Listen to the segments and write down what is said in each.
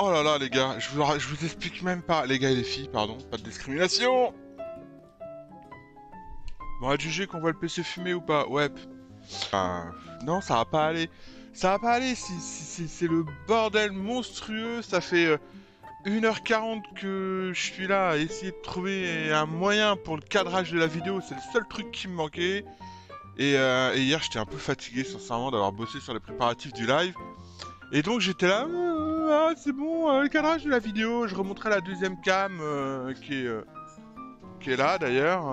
Oh là là les gars, je vous explique même pas. Les gars et les filles, pardon, pas de discrimination. On va juger qu'on voit le PC fumer ou pas. Ouais. Non, ça va pas aller. Ça va pas aller, c'est le bordel monstrueux. Ça fait 1h40 que je suis là à essayer de trouver un moyen pour le cadrage de la vidéo. C'est le seul truc qui me manquait. Et hier, j'étais un peu fatigué, sincèrement, d'avoir bossé sur les préparatifs du live. Et donc, j'étais là, c'est bon, le cadrage de la vidéo. Je remonterai la deuxième cam qui est là, d'ailleurs.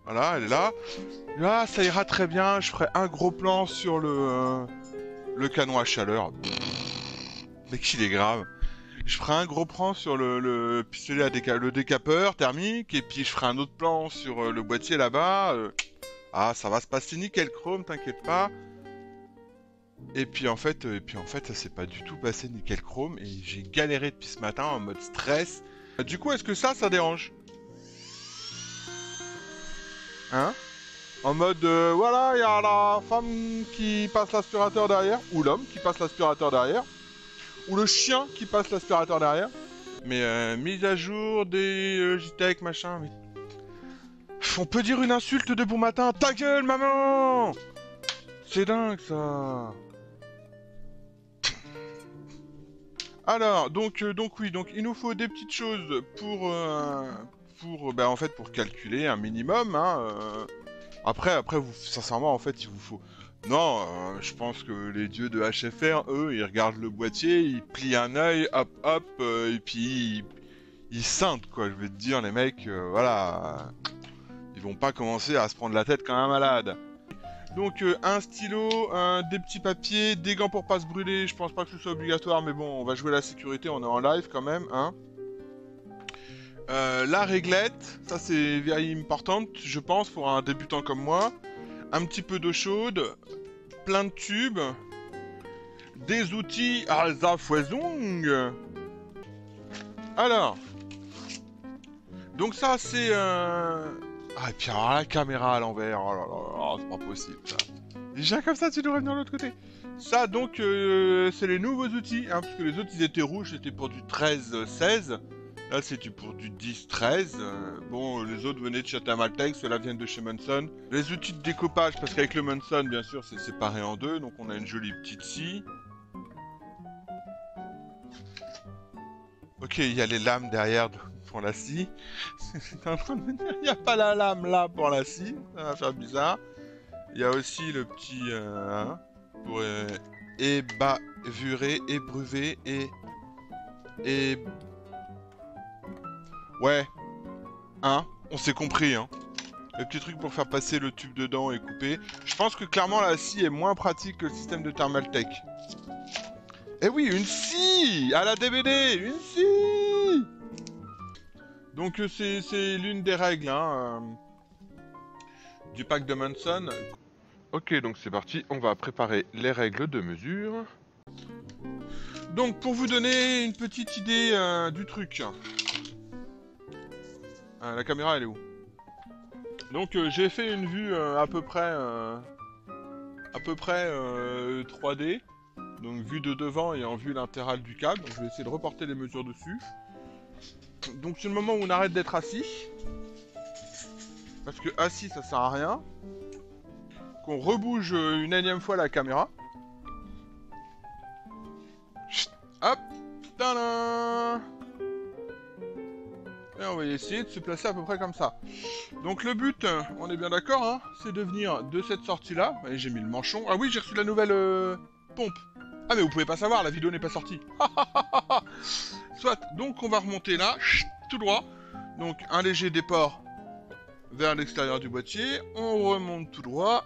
Voilà, elle est là. Là, ça ira très bien. Je ferai un gros plan sur le canon à chaleur. Mais qu'il est grave. Je ferai un gros plan sur le pistolet le décapeur thermique. Et puis, je ferai un autre plan sur le boîtier là-bas. Ah, ça va se passer nickel chrome, t'inquiète pas. Et puis en fait, ça s'est pas du tout passé nickel chrome et j'ai galéré depuis ce matin en mode stress. Du coup, est-ce que ça dérange? Hein? En mode, voilà, il y a la femme qui passe l'aspirateur derrière, ou l'homme qui passe l'aspirateur derrière, ou le chien qui passe l'aspirateur derrière. Mais mise à jour des JTEC, machin, mais... On peut dire une insulte de bon matin? Ta gueule, maman! C'est dingue, ça! Alors, donc oui, donc il nous faut des petites choses en fait, pour calculer un minimum, hein. Après, vous, sincèrement, en fait, il vous faut... Non, je pense que les dieux de HFR, eux, ils regardent le boîtier, ils plient un œil, hop, hop, et puis ils scindent, quoi. Je vais te dire, les mecs, voilà, ils vont pas commencer à se prendre la tête comme un malade. Donc un stylo, des petits papiers, des gants pour pas se brûler, je pense pas que ce soit obligatoire, mais bon, on va jouer la sécurité, on est en live quand même, hein. La réglette, ça c'est very important, je pense, pour un débutant comme moi. Un petit peu d'eau chaude, plein de tubes, des outils à la foison. Alors, donc ça c'est... Ah, et puis alors la caméra à l'envers, oh là là là, c'est pas possible ça. Déjà comme ça, tu devrais venir de l'autre côté. Ça, donc, c'est les nouveaux outils, hein, parce que les autres, ils étaient rouges, c'était pour du 13-16. Là, c'était pour du 10-13. Bon, les autres venaient de chez Thermaltake, ceux-là viennent de chez Munson. Les outils de découpage, parce qu'avec le Munson, bien sûr, c'est séparé en deux, donc on a une jolie petite scie. Ok, il y a les lames derrière pour la scie. C'est en train de me dire, il n'y a pas la lame là pour la scie, ça va faire bizarre. Il y a aussi le petit... pour ébavurer, ébruver et... Ouais, hein, on s'est compris, hein. Le petit truc pour faire passer le tube dedans et couper. Je pense que clairement la scie est moins pratique que le système de Thermaltake. Eh oui, une scie à la DVD, une scie. Donc c'est l'une des règles, hein, du pack de Munson. Ok, donc c'est parti, on va préparer les règles de mesure. Donc pour vous donner une petite idée du truc. La caméra elle est où? Donc j'ai fait une vue à peu près 3D. Donc vue de devant et en vue latérale du câble. Donc je vais essayer de reporter les mesures dessus. Donc c'est le moment où on arrête d'être assis. Parce que assis ça sert à rien. Qu'on rebouge une énième fois la caméra. Chut, hop, tadam. Et on va essayer de se placer à peu près comme ça. Donc le but, on est bien d'accord, hein, c'est de venir de cette sortie-là. Et j'ai mis le manchon. Ah oui, j'ai reçu la nouvelle pompe. Ah mais vous pouvez pas savoir, la vidéo n'est pas sortie. Soit, donc on va remonter là, chut, tout droit. Donc un léger déport vers l'extérieur du boîtier. On remonte tout droit.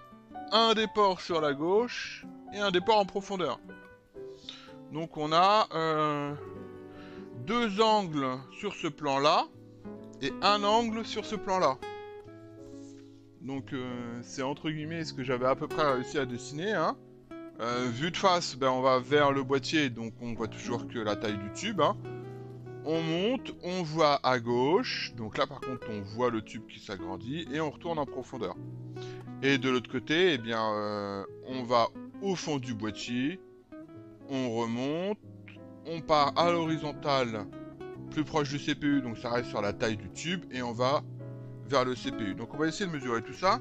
Un déport sur la gauche et un déport en profondeur. Donc on a deux angles sur ce plan-là et un angle sur ce plan-là. Donc c'est entre guillemets ce que j'avais à peu près réussi à dessiner, hein. Vue de face, ben, on va vers le boîtier, donc on voit toujours que la taille du tube, hein. On monte, on voit à gauche, donc là par contre on voit le tube qui s'agrandit, et on retourne en profondeur. Et de l'autre côté, eh bien, on va au fond du boîtier, on remonte, on part à l'horizontale, plus proche du CPU, donc ça reste sur la taille du tube, et on va vers le CPU. Donc on va essayer de mesurer tout ça.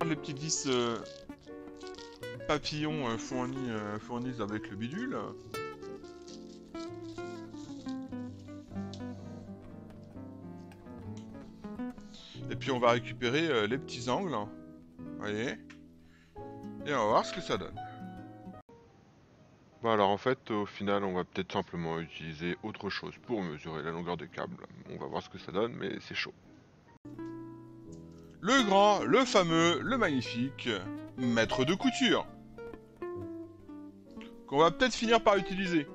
Les petites vis papillons fournies avec le bidule. Et puis on va récupérer les petits angles. Vous voyez. Et on va voir ce que ça donne. Bah alors en fait, au final, on va peut-être simplement utiliser autre chose pour mesurer la longueur des câbles. On va voir ce que ça donne, mais c'est chaud. Le grand, le fameux, le magnifique maître de couture. Qu'on va peut-être finir par utiliser.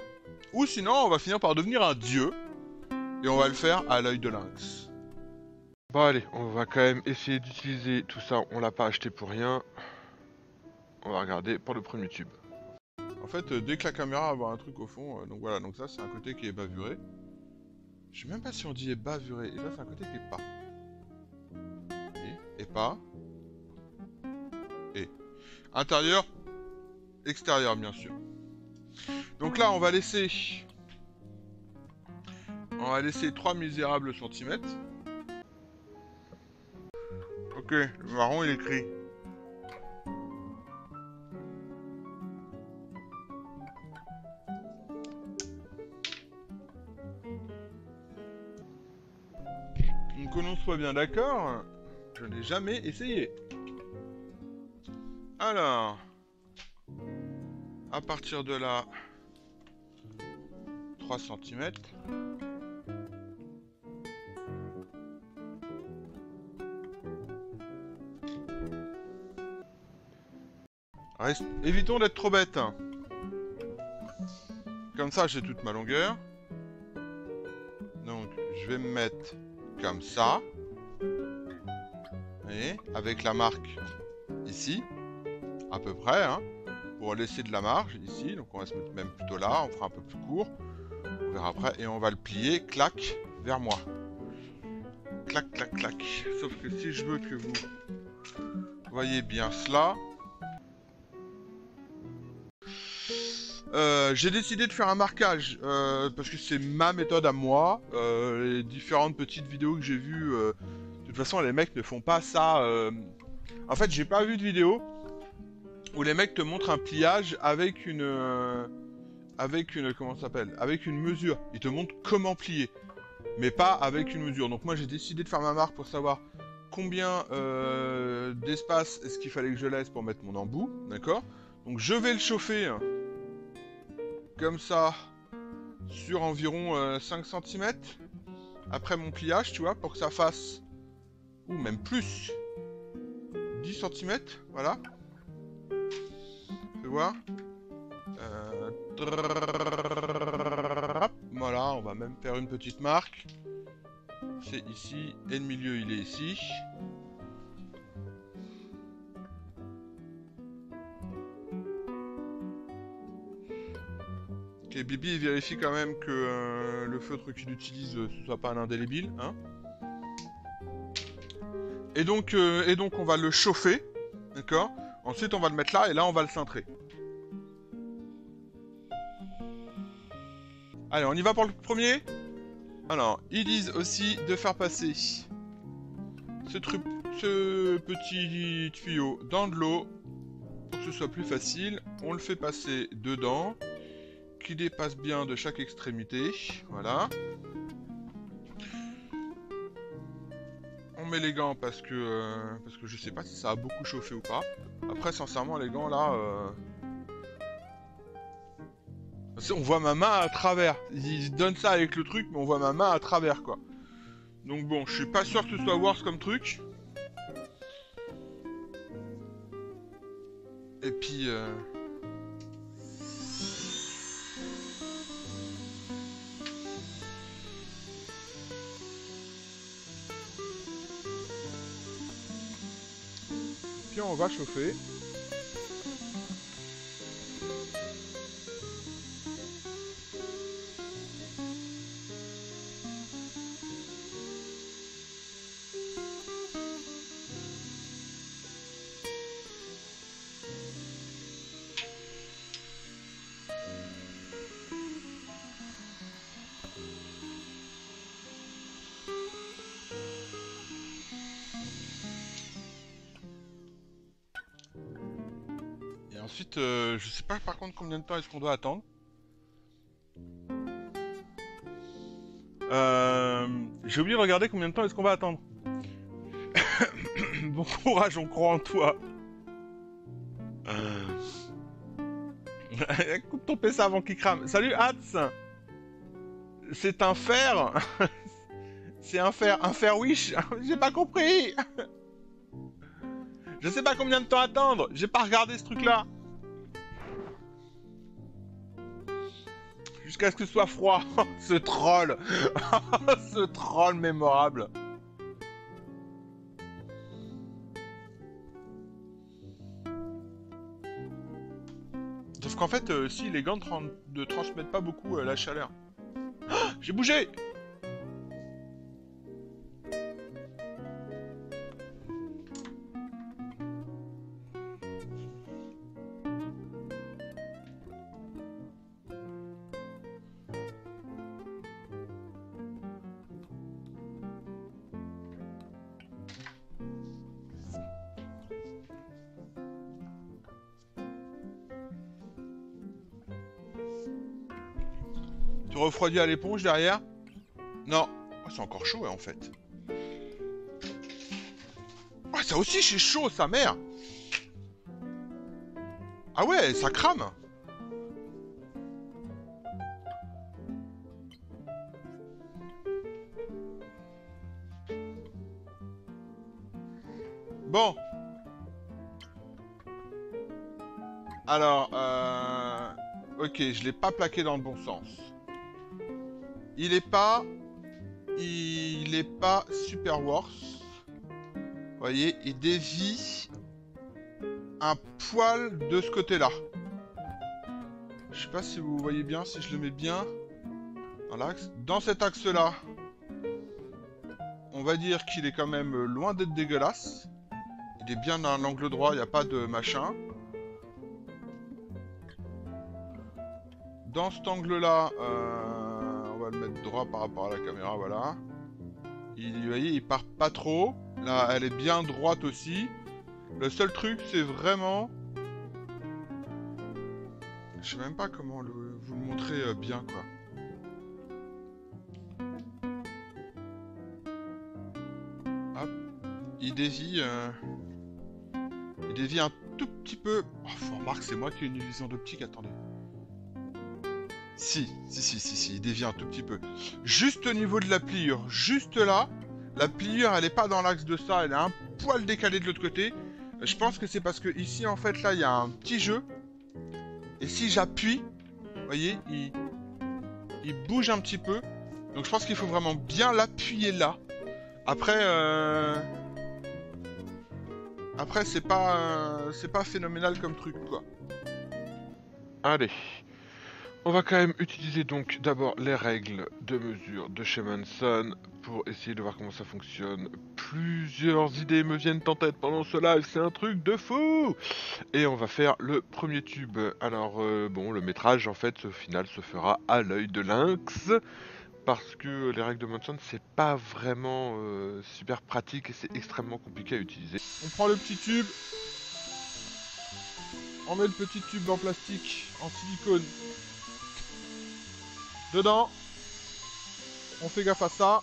Ou sinon, on va finir par devenir un dieu. Et on va le faire à l'œil de lynx. Bon allez, on va quand même essayer d'utiliser tout ça. On l'a pas acheté pour rien. On va regarder pour le premier tube. En fait, dès que la caméra va avoir un truc au fond, donc voilà, donc ça c'est un côté qui est bavuré. Je sais même pas si on dit est bavuré, et ça c'est un côté qui est pas. Et pas. Et. Intérieur, extérieur bien sûr. Donc là on va laisser 3 misérables centimètres. Ok, le marron il écrit. Donc que l'on soit bien d'accord, je n'ai jamais essayé. Alors, à partir de là, 3 cm. Évitons d'être trop bêtes. Comme ça, j'ai toute ma longueur. Donc, je vais me mettre comme ça. Vous voyez, avec la marque ici, à peu près, hein, pour laisser de la marge ici. Donc, on va se mettre même plutôt là. On fera un peu plus court. On verra après. Et on va le plier, clac, vers moi. Clac, clac, clac. Sauf que si je veux que vous voyez bien cela... j'ai décidé de faire un marquage parce que c'est ma méthode à moi. Les différentes petites vidéos que j'ai vues, de toute façon, les mecs ne font pas ça. En fait, j'ai pas vu de vidéo où les mecs te montrent un pliage avec une comment ça s'appelle, avec une mesure. Ils te montrent comment plier, mais pas avec une mesure. Donc moi, j'ai décidé de faire ma marque pour savoir combien d'espace est-ce qu'il fallait que je laisse pour mettre mon embout, d'accord? Donc je vais le chauffer. Hein, comme ça, sur environ 5 cm, après mon pliage, tu vois, pour que ça fasse, ou même plus, 10 cm, voilà. Tu vois, voilà, on va même faire une petite marque. C'est ici, et le milieu, il est ici. Ok, Bibi il vérifie quand même que le feutre qu'il utilise ce soit pas un indélébile, hein. Et donc on va le chauffer, d'accord. Ensuite on va le mettre là et là on va le cintrer. Allez, on y va pour le premier. Alors, ils disent aussi de faire passer ce petit tuyau dans de l'eau pour que ce soit plus facile. On le fait passer dedans, qui dépasse bien de chaque extrémité. Voilà. On met les gants parce que je sais pas si ça a beaucoup chauffé ou pas. Après, sincèrement, les gants là... on voit ma main à travers. Ils donnent ça avec le truc, mais on voit ma main à travers, quoi. Donc bon, je suis pas sûr que ce soit worse comme truc. Et puis... puis on va chauffer. Ensuite, je sais pas par contre combien de temps est-ce qu'on doit attendre. J'ai oublié de regarder combien de temps est-ce qu'on va attendre. Bon courage, on croit en toi. Coupe ton PC avant qu'il crame. Salut Hats. C'est un fer. C'est un fer wish. J'ai pas compris. Je sais pas combien de temps attendre. J'ai pas regardé ce truc-là. Jusqu'à ce que ce soit froid. Ce troll. Ce troll mémorable. Sauf qu'en fait, si les gants ne transmettent pas beaucoup la chaleur. Ah, j'ai bougé. Tu refroidis à l'éponge derrière? Non. Oh, c'est encore chaud en fait. Oh, ça aussi c'est chaud, sa mère. Ah ouais, ça crame. Bon. Alors, ok, je l'ai pas plaqué dans le bon sens. Il est pas super worse. Vous voyez, il dévie un poil de ce côté-là. Je sais pas si vous voyez bien, si je le mets bien dans l'axe. Dans cet axe-là, on va dire qu'il est quand même loin d'être dégueulasse. Il est bien dans l'angle droit, il n'y a pas de machin. Dans cet angle-là, on va le mettre droit par rapport à la caméra, voilà. Vous voyez, il part pas trop. Là, elle est bien droite aussi. Le seul truc, c'est vraiment... Je sais même pas comment vous le montrer bien, quoi. Hop. Il dévie un tout petit peu... Oh, faut remarquer, c'est moi qui ai une vision d'optique, attendez. Si, il dévie un tout petit peu. Juste au niveau de la pliure, juste là, la pliure, elle est pas dans l'axe de ça, elle est un poil décalée de l'autre côté. Je pense que c'est parce que ici, en fait, là, il y a un petit jeu. Et si j'appuie, vous voyez, il bouge un petit peu. Donc je pense qu'il faut vraiment bien l'appuyer là. Après, c'est pas phénoménal comme truc, quoi. Allez. On va quand même utiliser donc d'abord les règles de mesure de chez Manson pour essayer de voir comment ça fonctionne. Plusieurs idées me viennent en tête pendant ce live, c'est un truc de fou! Et on va faire le premier tube. Alors bon, le métrage en fait au final se fera à l'œil de lynx parce que les règles de Manson c'est pas vraiment super pratique et c'est extrêmement compliqué à utiliser. On prend le petit tube. On met le petit tube en plastique, en silicone. Dedans, on fait gaffe à ça.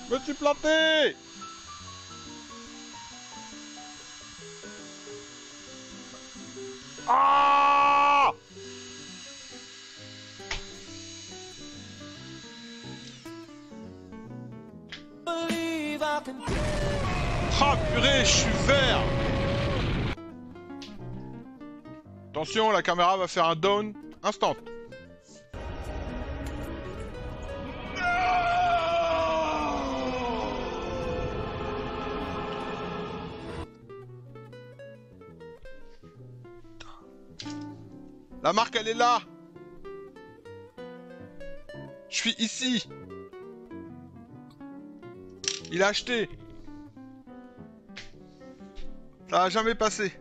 Je me suis planté! Ah! Ah purée, je suis vert! Attention, la caméra va faire un down instant. La marque, elle est là. Je suis ici. Il a acheté. Ça va jamais passer.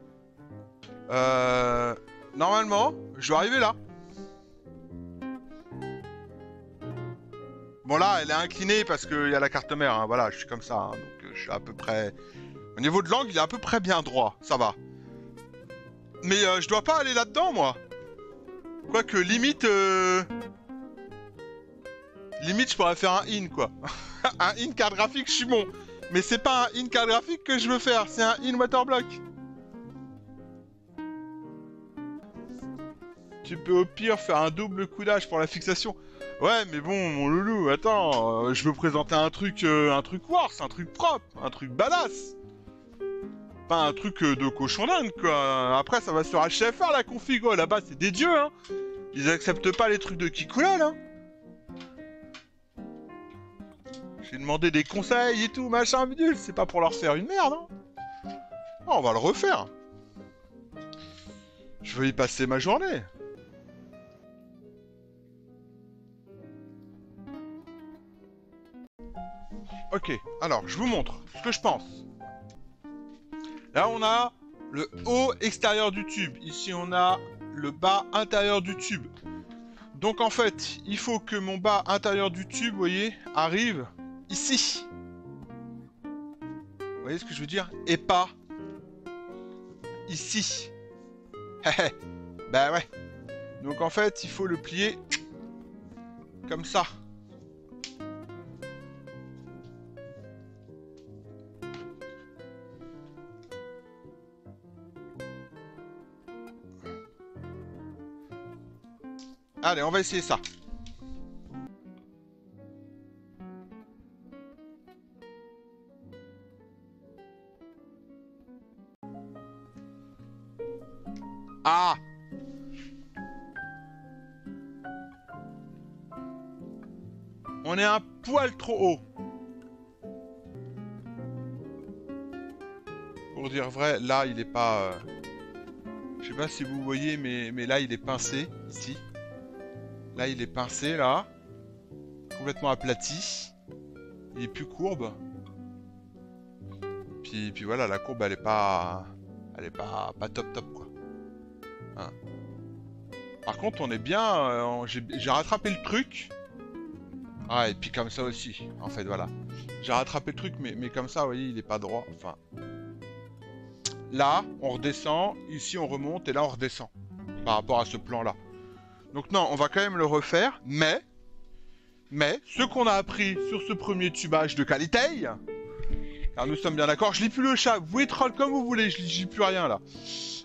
Normalement, je dois arriver là. Bon là, elle est inclinée parce qu'il y a la carte mère. Hein. Voilà, je suis comme ça. Hein. Donc je suis à peu près... Au niveau de l'angle, il est à peu près bien droit. Ça va. Mais je dois pas aller là-dedans, moi. Quoique, limite... Limite, je pourrais faire un in, quoi. Un in carte graphique, je suis bon. Mais c'est pas un in carte graphique que je veux faire. C'est un in waterblock. Tu peux au pire faire un double coudage pour la fixation. Ouais, mais bon, mon loulou, attends, je veux présenter un truc wars, un truc propre, un truc badass. Pas un truc de cochon d'Inde, quoi. Après, ça va sur HFR, la config, oh, là-bas, c'est des dieux, hein. Ils acceptent pas les trucs de Kikoulol, hein. J'ai demandé des conseils et tout, machin, bidule, c'est pas pour leur faire une merde, hein. Oh, on va le refaire. Je veux y passer ma journée. Ok, alors, je vous montre ce que je pense. Là, on a le haut extérieur du tube. Ici, on a le bas intérieur du tube. Donc, en fait, il faut que mon bas intérieur du tube, vous voyez, arrive ici. Vous voyez ce que je veux dire? Et pas ici. Bah ouais. Donc, en fait, il faut le plier comme ça. Allez, on va essayer ça. Ah! On est un poil trop haut. Pour dire vrai, là, il est pas... Je sais pas si vous voyez, mais là, il est pincé, ici. Là, il est pincé, là. Complètement aplati. Il est plus courbe. Puis voilà, la courbe, elle est pas... Elle est pas top top, quoi. Hein. Par contre, on est bien... J'ai rattrapé le truc. Ah, et puis comme ça aussi, en fait, voilà. J'ai rattrapé le truc, mais comme ça, vous voyez, il est pas droit. Enfin... Là, on redescend. Ici, on remonte. Et là, on redescend. Par rapport à ce plan-là. Donc non, on va quand même le refaire. Mais ce qu'on a appris sur ce premier tubage de qualité... Car nous sommes bien d'accord. Je lis plus le chat. Vous pouvez troll comme vous voulez. Je lis plus rien, là.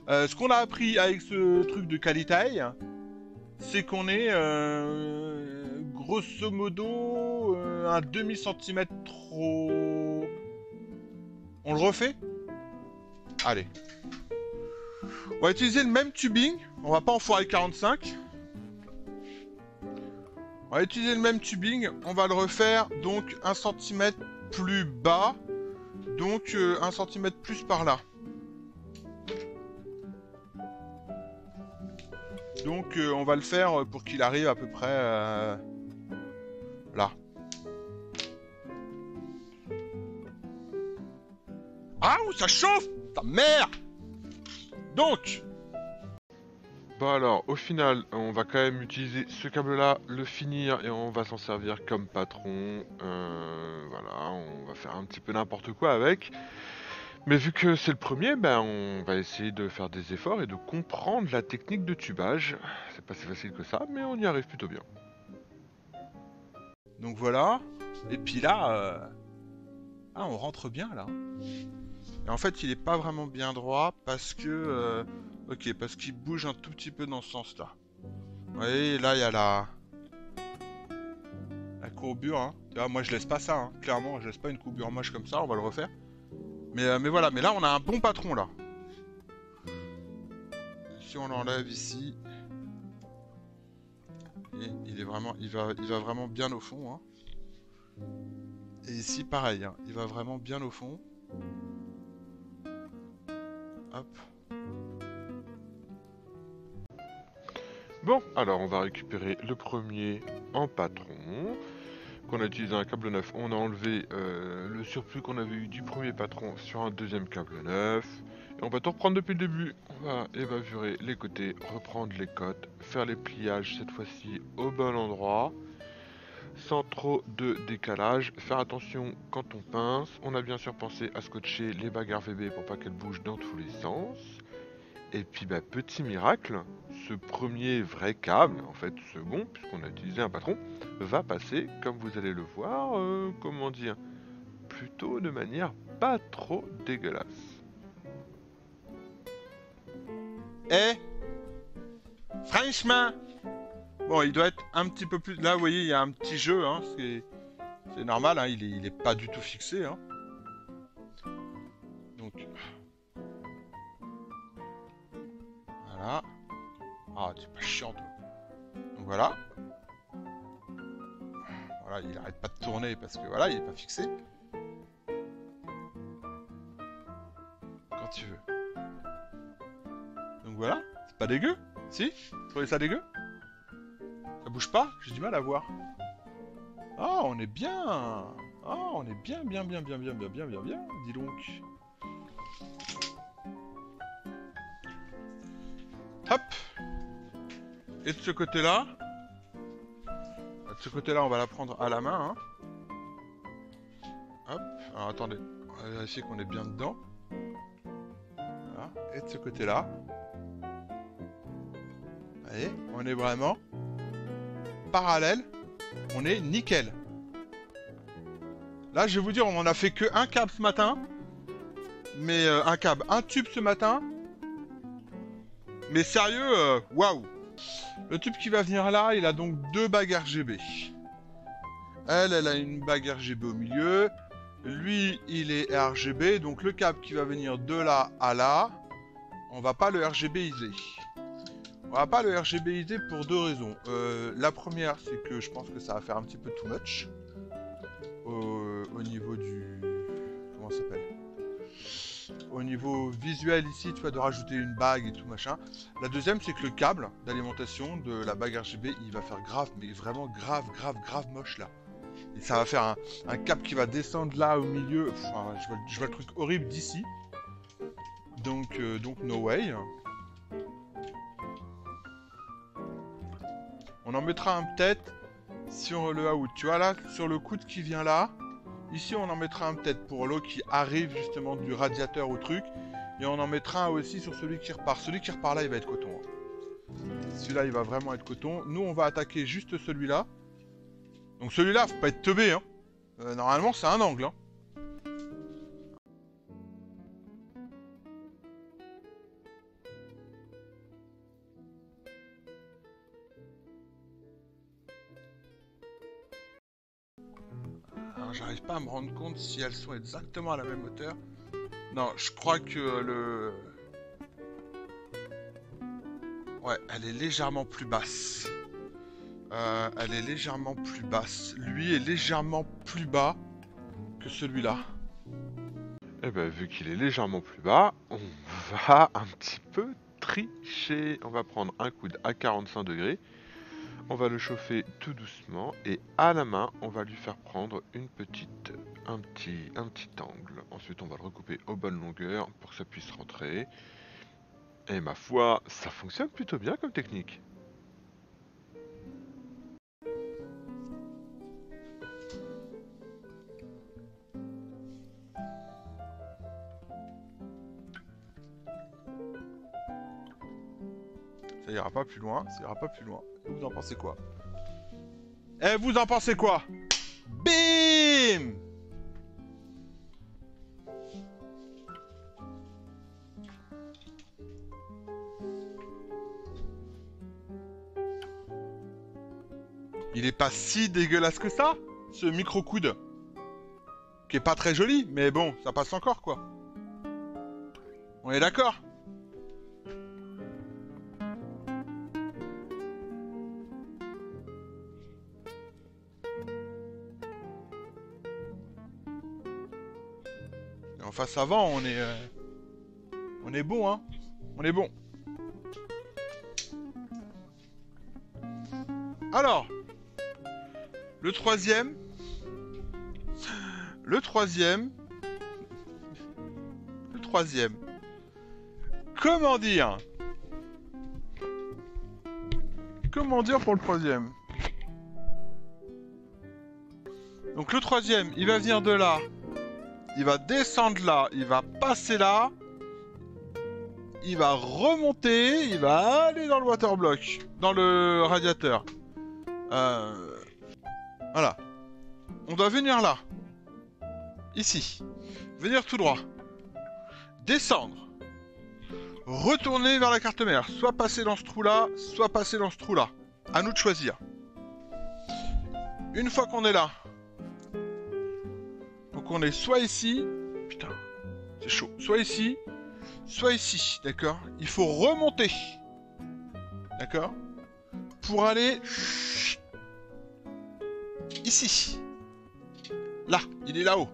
Ce qu'on a appris avec ce truc de qualité... C'est qu'on est... grosso modo... un demi-centimètre trop... On le refait? Allez. On va utiliser le même tubing. On va pas en foirer 45. On va utiliser le même tubing. On va le refaire donc 1 cm plus bas. Donc 1 cm plus par là. Donc on va le faire pour qu'il arrive à peu près là. Ah, ça chauffe! Ta mère! Donc, Bon alors, au final, on va quand même utiliser ce câble-là, le finir et on va s'en servir comme patron. Voilà, on va faire un petit peu n'importe quoi avec. Mais vu que c'est le premier, ben on va essayer de faire des efforts et de comprendre la technique de tubage. C'est pas si facile que ça, mais on y arrive plutôt bien. donc voilà. Et puis là, ah, on rentre bien là. Et en fait, il est pas vraiment bien droit parce que... ok, parce qu'il bouge un tout petit peu dans ce sens-là. Vous voyez, là, il y a la courbure. Hein. Tu vois, moi, je laisse pas ça. Hein. Clairement, je laisse pas une courbure moche comme ça. On va le refaire. Mais voilà, mais là, on a un bon patron, là. Si on l'enlève ici... Et il est vraiment... Il va vraiment bien au fond. Hein. Et ici, pareil. Hein. Il va vraiment bien au fond. Hop. Bon, alors on va récupérer le premier en patron. Qu'on a utilisé un câble neuf, on a enlevé le surplus qu'on avait eu du premier patron sur un deuxième câble neuf. Et on va tout reprendre depuis le début. On va évaluer les côtés, reprendre les côtes, faire les pliages cette fois-ci au bon endroit, sans trop de décalage. Faire attention quand on pince. On a bien sûr pensé à scotcher les bagarres VB pour pas qu'elles bougent dans tous les sens. Et puis bah, petit miracle, ce premier vrai câble, en fait second, puisqu'on a utilisé un patron, va passer, comme vous allez le voir, comment dire, plutôt de manière pas trop dégueulasse. Eh, franchement, bon, il doit être un petit peu plus... Là, vous voyez, il y a un petit jeu, hein, c'est normal, hein, il est pas du tout fixé, hein. Donc... Voilà. Ah, t'es pas chiant, toi. Donc voilà. Voilà, il arrête pas de tourner parce que voilà, il est pas fixé. Quand tu veux. Donc voilà, c'est pas dégueu. Si? Vous trouvez ça dégueu? Ça bouge pas? J'ai du mal à voir. Ah, on est bien. Ah, on est bien. Dis donc. Hop. Et de ce côté-là, on va la prendre à la main. Hein. Hop. Alors attendez, on va vérifier qu'on est bien dedans. Voilà. Et de ce côté-là, vous voyez, on est vraiment parallèle. On est nickel. Là, je vais vous dire, on en a fait que un câble ce matin. Mais un tube ce matin. Mais sérieux, waouh. Le tube qui va venir là, il a donc deux bagues RGB. Elle a une bague RGB au milieu. Lui, il est RGB. Donc le câble qui va venir de là à là, on va pas le RGBiser. On va pas le RGBiser pour deux raisons. La première, c'est que je pense que ça va faire un petit peu too much. Au niveau du... Comment ça s'appelle ? Au niveau visuel ici, tu vois, de rajouter une bague et tout machin. La deuxième, c'est que le câble d'alimentation de la bague RGB, il va faire grave, mais vraiment grave moche là. Et ça va faire un câble qui va descendre là au milieu. Enfin, je vois le truc horrible d'ici. Donc no way. On en mettra un peut-être sur le out. Tu vois là, sur le coude qui vient là. Ici, on en mettra un peut-être pour l'eau qui arrive justement du radiateur au truc. Et on en mettra un aussi sur celui qui repart. Celui qui repart là, il va être coton. Celui-là, il va vraiment être coton. Nous, on va attaquer juste celui-là. Donc celui-là, faut pas être teubé. Hein. Normalement, c'est un angle. Hein. Alors, j'arrive pas à me rendre compte si elles sont exactement à la même hauteur. Non, je crois que le... Ouais, elle est légèrement plus basse. Elle est légèrement plus basse. Lui est légèrement plus bas que celui-là. Et ben vu qu'il est légèrement plus bas, on va un petit peu tricher. On va prendre un coude à 45 degrés. On va le chauffer tout doucement et à la main, on va lui faire prendre un petit angle. Ensuite, on va le recouper aux bonnes longueurs pour que ça puisse rentrer. Et ma foi, ça fonctionne plutôt bien comme technique. Ça ira pas plus loin, ça ira pas plus loin. Vous en pensez quoi? Eh, vous en pensez quoi? Bim! Il est pas si dégueulasse que ça, ce micro-coude. Qui est pas très joli, mais bon, ça passe encore, quoi. On est d'accord? En face avant, on est bon, hein. On est bon. Alors, le troisième. Le troisième. Le troisième. Comment dire? Comment dire pour le troisième? Donc le troisième, il va venir de là. Il va descendre là. Il va passer là. Il va remonter. Il va aller dans le waterblock. Dans le radiateur. Voilà. On doit venir là. Ici. Venir tout droit. Descendre. Retourner vers la carte mère. Soit passer dans ce trou-là, soit passer dans ce trou-là. À nous de choisir. Une fois qu'on est là. Donc on est soit ici. Putain, c'est chaud. Soit ici, soit ici. D'accord? Il faut remonter. D'accord? Pour aller... ici. Là, il est là-haut.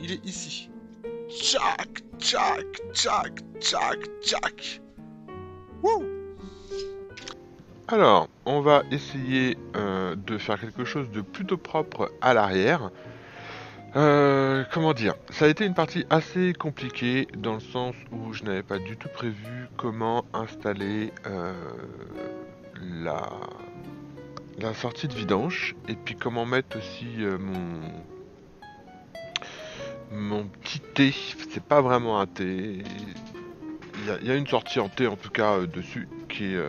Il est ici. Tchac, tchac, tchac, tchac, tchac. Wouh! Alors, on va essayer de faire quelque chose de plutôt propre à l'arrière. Comment dire? Ça a été une partie assez compliquée dans le sens où je n'avais pas du tout prévu comment installer la sortie de vidange et puis comment mettre aussi mon petit T. C'est pas vraiment un T. Il y a une sortie en T en tout cas dessus qui est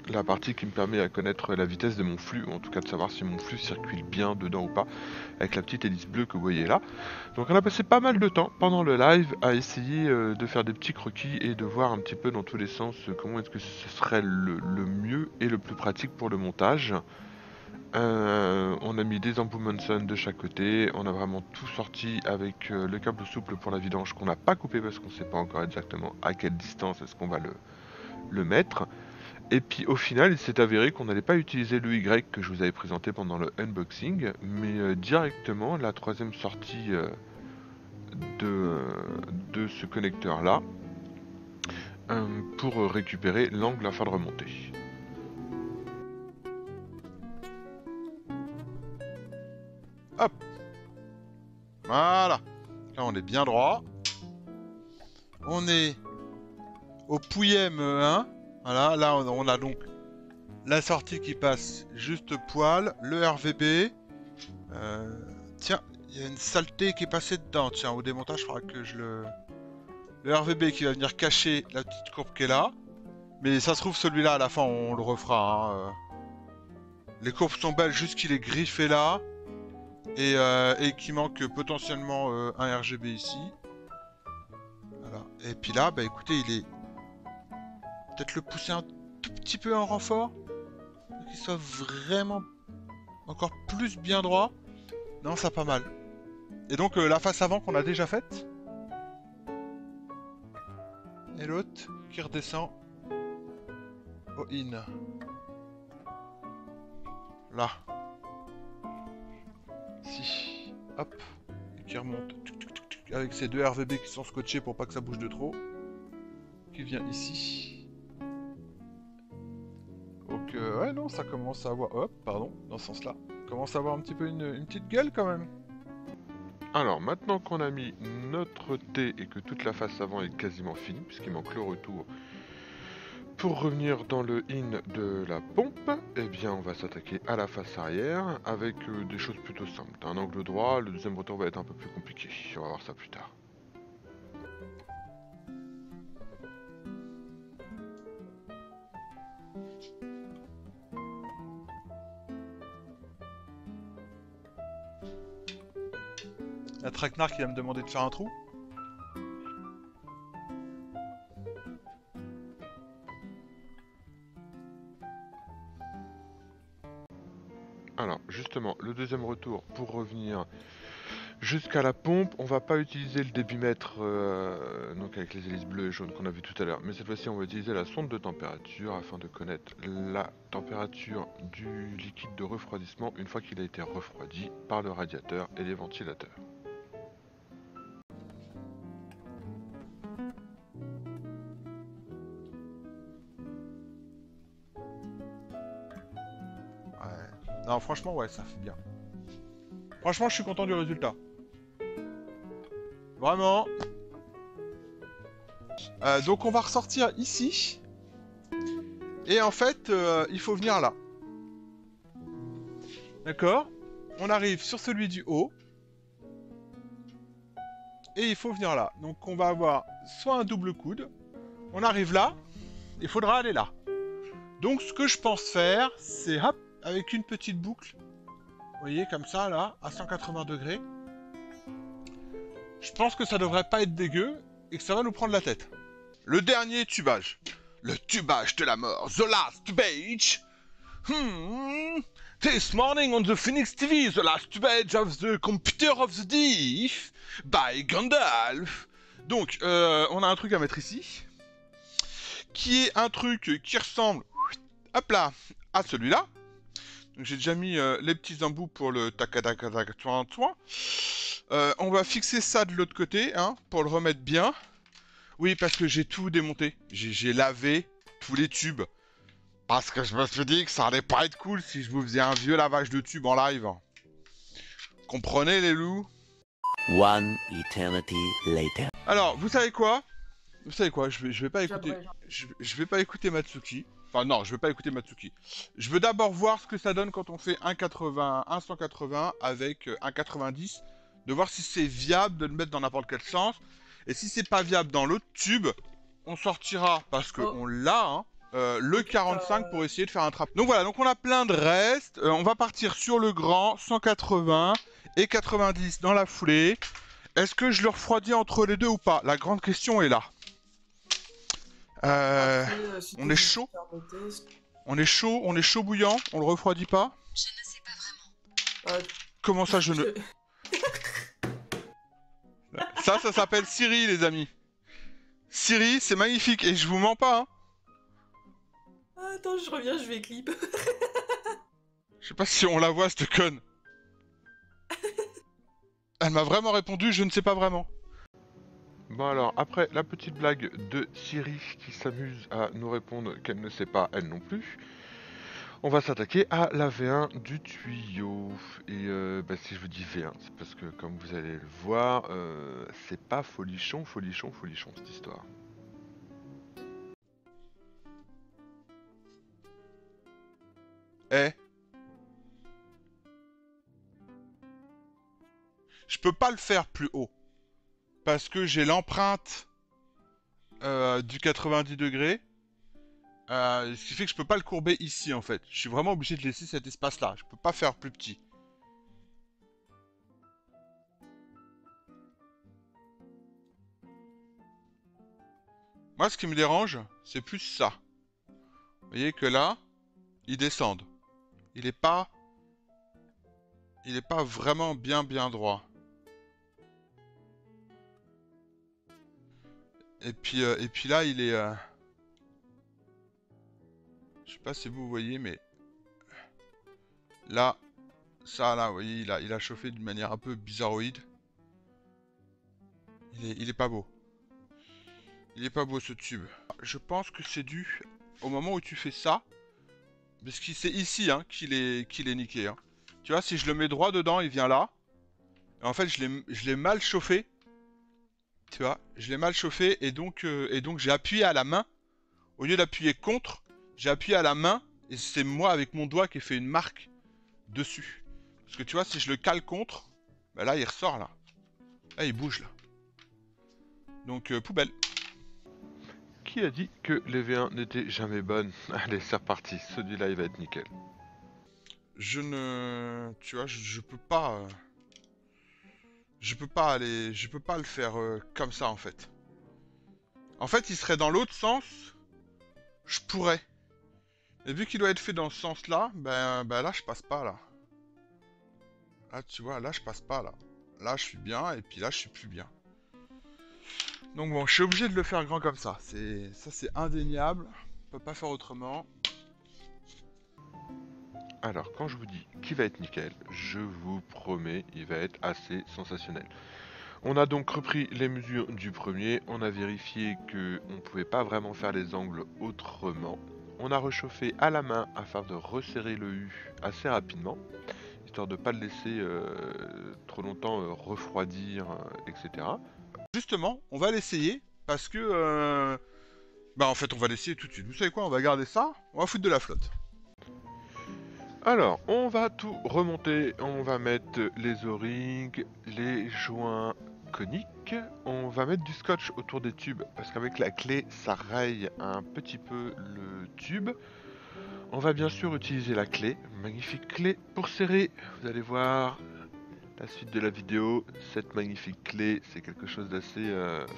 la partie qui me permet à connaître la vitesse de mon flux, ou en tout cas de savoir si mon flux circule bien dedans ou pas, avec la petite hélice bleue que vous voyez là. Donc on a passé pas mal de temps pendant le live à essayer de faire des petits croquis et de voir un petit peu dans tous les sens comment est-ce que ce serait le mieux et le plus pratique pour le montage. On a mis des embouts Munson de chaque côté, on a vraiment tout sorti avec le câble souple pour la vidange qu'on n'a pas coupé parce qu'on ne sait pas encore exactement à quelle distance est-ce qu'on va le mettre. Et puis au final, il s'est avéré qu'on n'allait pas utiliser le Y que je vous avais présenté pendant le unboxing, mais directement la troisième sortie de ce connecteur là pour récupérer l'angle afin de remonter. Hop. Voilà. Là, on est bien droit. On est au Pouillem 1. Voilà, là on a donc la sortie qui passe juste poil, le RVB. Tiens, il y a une saleté qui est passée dedans. Tiens, au démontage, il faudra que je le... Le RVB qui va venir cacher la petite courbe qui est là. Mais ça se trouve, celui-là, à la fin, on le refera. Hein. Les courbes sont belles, juste qu'il est griffé là. Et qu'il manque potentiellement un RGB ici. Voilà. Et puis là, bah écoutez, il est... Peut-être le pousser un tout petit peu en renfort. Pour qu'il soit vraiment encore plus bien droit. Non, ça pas mal. Et donc la face avant qu'on a déjà faite. Et l'autre qui redescend au in. Là. Si. Hop. Et qui remonte. Avec ces deux RVB qui sont scotchés pour pas que ça bouge de trop. Qui vient ici. Donc ouais non, ça commence à avoir... Hop, pardon, dans ce sens-là. Commence à avoir un petit peu une petite gueule quand même. Alors maintenant qu'on a mis notre T et que toute la face avant est quasiment finie, puisqu'il manque le retour pour revenir dans le in de la pompe, eh bien on va s'attaquer à la face arrière avec des choses plutôt simples. T'as un angle droit, le deuxième retour va être un peu plus compliqué, on va voir ça plus tard. La traquenard qui va me demander de faire un trou. Alors justement, le deuxième retour pour revenir jusqu'à la pompe, on va pas utiliser le débitmètre donc avec les hélices bleues et jaunes qu'on a vu tout à l'heure, mais cette fois-ci on va utiliser la sonde de température afin de connaître la température du liquide de refroidissement une fois qu'il a été refroidi par le radiateur et les ventilateurs. Non, franchement, ouais, ça fait bien. Franchement, je suis content du résultat. Vraiment. Donc on va ressortir ici. Et en fait, il faut venir là. D'accord? On arrive sur celui du haut. Et il faut venir là. Donc on va avoir soit un double coude. On arrive là. Il faudra aller là. Donc ce que je pense faire, c'est hop, avec une petite boucle. Vous voyez, comme ça, là, à 180 degrés. Je pense que ça devrait pas être dégueu et que ça va nous prendre la tête. Le dernier tubage. Le tubage de la mort. The last tubage. This morning on the Phoenix TV, the last tubage of the computer of the deep by Gandalf. Donc, on a un truc à mettre ici. Qui est un truc qui ressemble, hop là, à celui-là. Donc j'ai déjà mis les petits embouts pour le tac-tac-tac. On va fixer ça de l'autre côté, hein, pour le remettre bien. Oui, parce que j'ai tout démonté. J'ai lavé tous les tubes. Parce que je me suis dit que ça allait pas être cool si je vous faisais un vieux lavage de tubes en live. Comprenez les loups? One eternity later. Alors, vous savez quoi? Vous savez quoi? Je vais pas écouter. Je vais pas écouter Matsuki. Enfin non, je vais pas écouter Matsuki. Je veux d'abord voir ce que ça donne quand on fait un 180 avec un 90. De voir si c'est viable de le mettre dans n'importe quel sens. Et si c'est pas viable dans l'autre tube, on sortira, parce qu'on l'a, hein, le 45 pour essayer de faire un trap. Donc voilà, donc on a plein de restes. On va partir sur le grand, 180 et 90 dans la foulée. Est-ce que je le refroidis entre les deux ou pas? La grande question est là. On est chaud. On est chaud, on est chaud bouillant, on le refroidit pas? Je ne sais pas vraiment. Comment ça je ne... Ça s'appelle Siri les amis. Siri, c'est magnifique et je vous mens pas hein. Attends, je reviens, je vais clip. Je sais pas si on la voit cette conne. Elle m'a vraiment répondu, je ne sais pas vraiment. Bon alors, après la petite blague de Siri qui s'amuse à nous répondre qu'elle ne sait pas, elle non plus, on va s'attaquer à la V1 du tuyau. Et si je vous dis V1, c'est parce que comme vous allez le voir, c'est pas folichon cette histoire. Eh, je peux pas le faire plus haut. Parce que j'ai l'empreinte du 90 degrés. Ce qui fait que je peux pas le courber ici en fait. Je suis vraiment obligé de laisser cet espace là. Je peux pas faire plus petit. Moi ce qui me dérange, c'est plus ça. Vous voyez que là, ils descendent. Il est pas vraiment bien droit. Et puis là, il est... Je sais pas si vous voyez, mais... Là, ça, là, vous voyez, il a chauffé d'une manière un peu bizarroïde. Il est pas beau. Il est pas beau, ce tube. Je pense que c'est dû au moment où tu fais ça. Parce que c'est ici, hein, qu'il est niqué, hein. Tu vois, si je le mets droit dedans, il vient là. Et en fait, je l'ai mal chauffé. Tu vois, je l'ai mal chauffé et donc j'ai appuyé à la main. Au lieu d'appuyer contre, j'ai appuyé à la main et c'est moi avec mon doigt qui ai fait une marque dessus. Parce que tu vois, si je le cale contre, bah là il ressort là. Là il bouge là. Donc poubelle. Qui a dit que les V1 n'étaient jamais bonnes? Allez, c'est reparti, celui-là il va être nickel. Je ne... Tu vois, je peux pas... Je peux pas aller... Je peux pas le faire comme ça en fait. En fait, il serait dans l'autre sens. Je pourrais. Et vu qu'il doit être fait dans ce sens-là, ben là, je passe pas, là. Là, tu vois, là, je passe pas, là. Là, je suis bien, et puis là, je suis plus bien. Donc bon, je suis obligé de le faire grand comme ça. Ça, c'est indéniable. On peut pas faire autrement. Alors, quand je vous dis qu'il va être nickel, je vous promets, il va être assez sensationnel. On a donc repris les mesures du premier, on a vérifié qu'on ne pouvait pas vraiment faire les angles autrement. On a réchauffé à la main afin de resserrer le U assez rapidement, histoire de ne pas le laisser trop longtemps refroidir, etc. Justement, on va l'essayer parce que... Bah en fait, on va l'essayer tout de suite. Vous savez quoi? On va garder ça. On va foutre de la flotte. Alors, on va tout remonter. On va mettre les O-rings, les joints coniques. On va mettre du scotch autour des tubes parce qu'avec la clé, ça raye un petit peu le tube. On va bien sûr utiliser la clé, magnifique clé pour serrer. Vous allez voir la suite de la vidéo. Cette magnifique clé, c'est quelque chose d'assez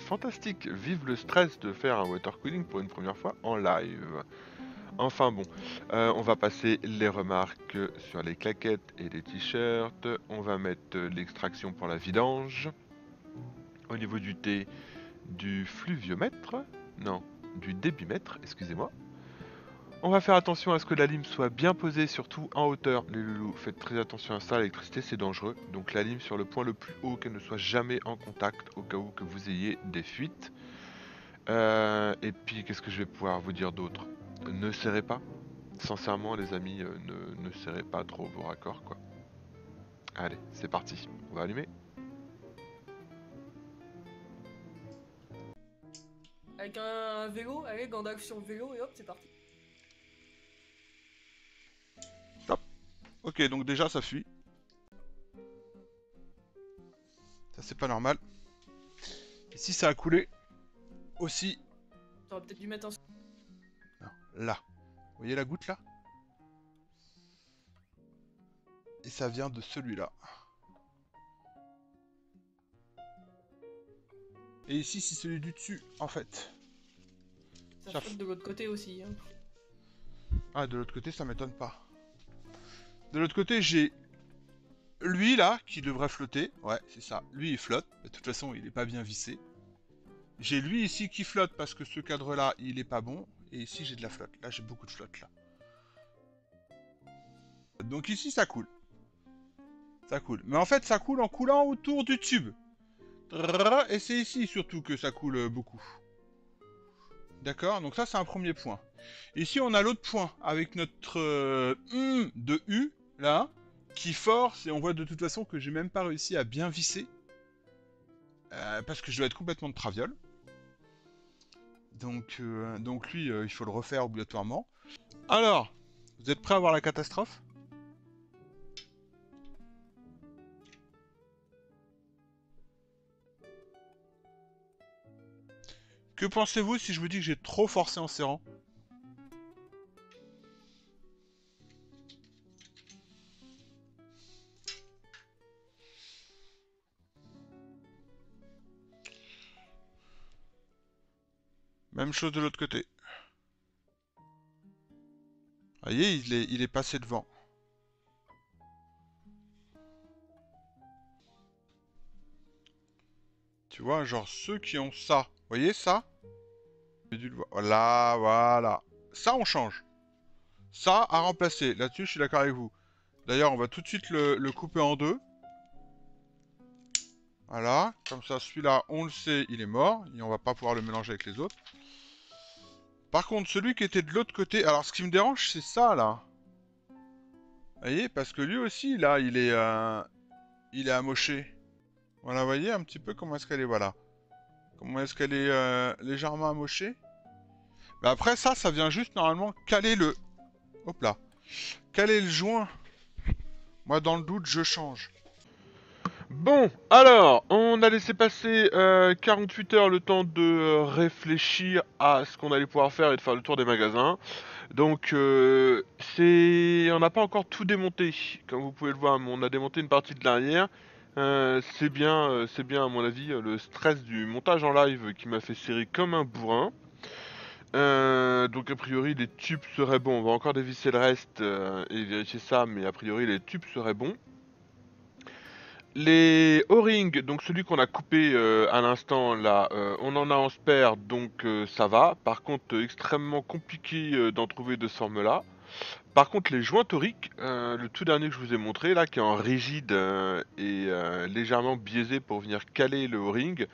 fantastique. Vive le stress de faire un water cooling pour une première fois en live. Enfin bon, on va passer les remarques sur les claquettes et les t-shirts. On va mettre l'extraction pour la vidange. Au niveau du thé, du fluviomètre. Non, du débitmètre, excusez-moi. On va faire attention à ce que la lime soit bien posée, surtout en hauteur. Les loulous, faites très attention à ça, l'électricité c'est dangereux. Donc la lime sur le point le plus haut, qu'elle ne soit jamais en contact, au cas où que vous ayez des fuites. Et puis qu'est-ce que je vais pouvoir vous dire d'autre? Ne serrez pas. Sincèrement les amis, ne serrez pas trop vos raccords quoi. Allez, c'est parti. On va allumer. Avec un vélo, allez, Gandalf sur le vélo et hop, c'est parti. Ok, donc déjà ça fuit. Ça c'est pas normal. Ici ça a coulé. Aussi. T'aurais peut-être dû mettre un... Non, là. Vous voyez la goutte là? Et ça vient de celui-là. Et ici c'est celui du dessus en fait. Ça flotte de l'autre côté aussi. Hein. Ah, de l'autre côté ça m'étonne pas. De l'autre côté, j'ai lui là qui devrait flotter. Ouais, c'est ça. Lui il flotte. De toute façon, il est pas bien vissé. J'ai lui ici qui flotte parce que ce cadre là, il est pas bon. Et ici, j'ai de la flotte. Là, j'ai beaucoup de flotte là. Donc ici, ça coule. Ça coule. Mais en fait, ça coule en coulant autour du tube. Et c'est ici surtout que ça coule beaucoup. D'accord? Donc ça, c'est un premier point. Ici, on a l'autre point avec notre de U là, qui force, et on voit de toute façon que j'ai même pas réussi à bien visser. Parce que je dois être complètement de traviole. Donc lui, il faut le refaire obligatoirement. Alors, vous êtes prêts à voir la catastrophe? Que pensez-vous si je vous dis que j'ai trop forcé en serrant? Même chose de l'autre côté. Vous voyez, il est passé devant. Tu vois, genre ceux qui ont ça. Vous voyez ça? J'ai dû le voir. Voilà, voilà. Ça, on change. Ça, à remplacer. Là-dessus, je suis d'accord avec vous. D'ailleurs, on va tout de suite le couper en deux. Voilà. Comme ça, celui-là, on le sait, il est mort. Et on va pas pouvoir le mélanger avec les autres. Par contre, celui qui était de l'autre côté... Alors, ce qui me dérange, c'est ça, là. Vous voyez? Parce que lui aussi, là, il est amoché. Voilà, vous voyez un petit peu comment est-ce qu'elle est, voilà. Comment est-ce qu'elle est légèrement amochée. Mais après, ça vient juste, normalement, caler le... Hop là. Caler le joint. Moi, dans le doute, je change. Bon, alors, on a laissé passer 48 heures le temps de réfléchir à ce qu'on allait pouvoir faire et de faire le tour des magasins. Donc, on n'a pas encore tout démonté, comme vous pouvez le voir, mais on a démonté une partie de l'arrière. C'est bien à mon avis le stress du montage en live qui m'a fait serrer comme un bourrin. Donc a priori les tubes seraient bons, on va encore dévisser le reste et vérifier ça, mais a priori les tubes seraient bons. Les O-rings, donc celui qu'on a coupé à l'instant là, on en a en spare donc ça va. Par contre extrêmement compliqué d'en trouver de ce forme là. Par contre les joints toriques, le tout dernier que je vous ai montré là, qui est en rigide et légèrement biaisé pour venir caler le O-ring,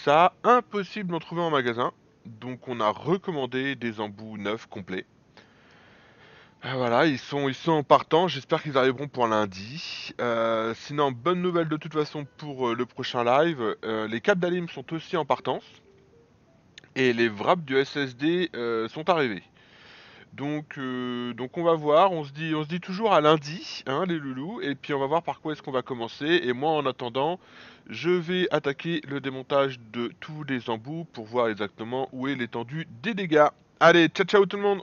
ça impossible d'en trouver en magasin. Donc on a recommandé des embouts neufs complets. Voilà, ils sont partants, j'espère qu'ils arriveront pour lundi. Sinon, bonne nouvelle de toute façon pour le prochain live, les câbles d'Alim sont aussi en partance, et les wraps du SSD sont arrivés. Donc on va voir, on se dit toujours à lundi, hein, les loulous, et puis on va voir par quoi est-ce qu'on va commencer. Et moi, en attendant, je vais attaquer le démontage de tous les embouts pour voir exactement où est l'étendue des dégâts. Allez, ciao ciao tout le monde!